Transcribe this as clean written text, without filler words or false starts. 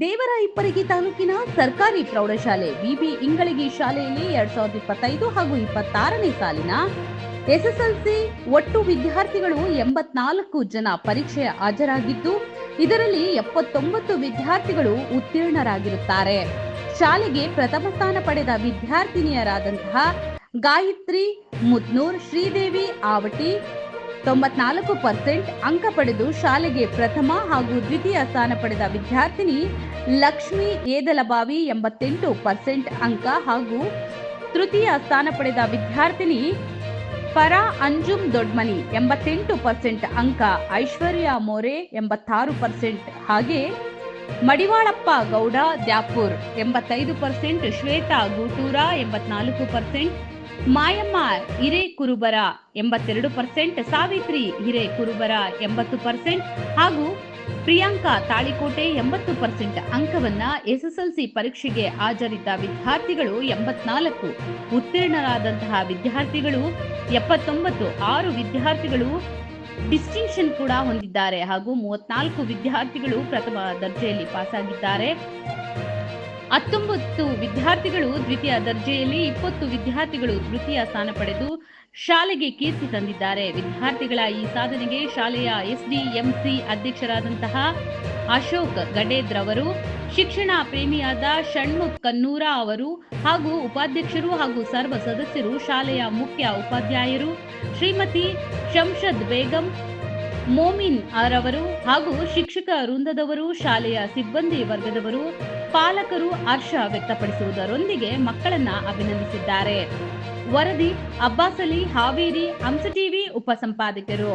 ದೇವರಾಯಪ್ಪರಗಿ ತಾಲೂಕಿನ ಸರ್ಕಾರಿ ಪ್ರೌಢಶಾಲೆ ಬಿಬಿ ಇಂಗಳಗಿ ಶಾಲೆಯಲ್ಲಿ 2025 ಹಾಗೂ 26ನೇ ಸಾಲಿನ ಎಸ್ಎಸ್ಎಲ್ಸಿ ಒಟ್ಟು ವಿದ್ಯಾರ್ಥಿಗಳು 84 ಜನ ಪರೀಕ್ಷೆ ಹಾಜರಾಗಿದ್ದು, ಇದರಲ್ಲಿ 79 ವಿದ್ಯಾರ್ಥಿಗಳು ಉತ್ತೀರ್ಣರಾಗಿರುತ್ತಾರೆ. ಶಾಲೆಗೆ ಪ್ರಥಮ ಸ್ಥಾನ ಪಡೆದ ವಿದ್ಯಾರ್ಥಿನಿಯರಾದಂತಹ ಗಾಯತ್ರಿ ಮುದ್ನೂರ್, ಶ್ರೀದೇವಿ ಆವಟಿ 94% ಅಂಕ ಪಡೆದು ಶಾಲೆಗೆ ಪ್ರಥಮ ಹಾಗೂ ದ್ವಿತೀಯ ಸ್ಥಾನ ಪಡೆದ ವಿದ್ಯಾರ್ಥಿನಿ ಲಕ್ಷ್ಮಿ ಏದಲಬಾವಿ 88% ಅಂಕ ಹಾಗೂ ತೃತೀಯ ಸ್ಥಾನ ಪಡೆದ ವಿದ್ಯಾರ್ಥಿನಿ ಪರಾ ಅಂಜುಮ್ ದೊಡ್ಮನಿ 88% ಅಂಕ, ಐಶ್ವರ್ಯ ಮೋರೆ 86%, ಹಾಗೆ ಮಡಿವಾಳಪ್ಪ ಗೌಡ ದ್ಯಾಪುರ್ 85%, ಶ್ವೇತಾ ಗೂಟೂರ 84%, ಮಾಯಮ್ಮ ಹಿರೇಕುರುಬರ 82%, ಸಾವಿತ್ರಿ ಹಿರೇಕುರುಬರ 80% ಹಾಗೂ ಪ್ರಿಯಾಂಕಾ ತಾಳಿಕೋಟೆ 80% ಅಂಕವನ್ನ ಎಸ್ಎಸ್ಎಲ್ಸಿ ಪರೀಕ್ಷೆಗೆ ಹಾಜರಿದ್ದ ವಿದ್ಯಾರ್ಥಿಗಳು 84, ಉತ್ತೀರ್ಣರಾದಂತಹ ವಿದ್ಯಾರ್ಥಿಗಳು 79, 6 ವಿದ್ಯಾರ್ಥಿಗಳು ಡಿಸ್ಟಿಂಕ್ಷನ್ ಕೂಡ ಹೊಂದಿದ್ದಾರೆ ಹಾಗೂ 34 ವಿದ್ಯಾರ್ಥಿಗಳು ಪ್ರಥಮ ದರ್ಜೆಯಲ್ಲಿ ಪಾಸಾಗಿದ್ದಾರೆ. 19 ವಿದ್ಯಾರ್ಥಿಗಳು ದ್ವಿತೀಯ ದರ್ಜೆಯಲ್ಲಿ, 20 ವಿದ್ಯಾರ್ಥಿಗಳು ತೃತೀಯ ಸ್ಥಾನ ಪಡೆದು ಶಾಲೆಗೆ ಕೀರ್ತಿ ತಂದಿದ್ದಾರೆ. ವಿದ್ಯಾರ್ಥಿಗಳ ಈ ಸಾಧನೆಗೆ ಶಾಲೆಯ ಎಸ್ಡಿಎಂಸಿ ಅಧ್ಯಕ್ಷರಾದಂತಹ ಅಶೋಕ್ ಗಡೇದ್ರ ಅವರು, ಶಿಕ್ಷಣ ಪ್ರೇಮಿಯಾದ ಷಣ್ಮುಖ್ ಕನ್ನೂರ ಅವರು ಹಾಗೂ ಉಪಾಧ್ಯಕ್ಷರು ಹಾಗೂ ಸರ್ವ ಸದಸ್ಯರು, ಶಾಲೆಯ ಮುಖ್ಯ ಉಪಾಧ್ಯಾಯರು ಶ್ರೀಮತಿ ಶಂಷದ್ ಬೇಗಂ, ಮೋಮಿನ್ ರವರು ಹಾಗೂ ಶಿಕ್ಷಕ ವೃಂದದವರು, ಶಾಲೆಯ ಸಿಬ್ಬಂದಿ ವರ್ಗದವರು, ಪಾಲಕರು ಹರ್ಷ ವ್ಯಕ್ತಪಡಿಸುವುದರೊಂದಿಗೆ ಮಕ್ಕಳನ್ನ ಅಭಿನಂದಿಸಿದ್ದಾರೆ. ವರದಿ ಅಬ್ಬಾಸ್ ಅಲಿ, ಹಾವೇರಿ, ಹಂಸ ಟಿವಿ ಉಪಸಂಪಾದಕರು.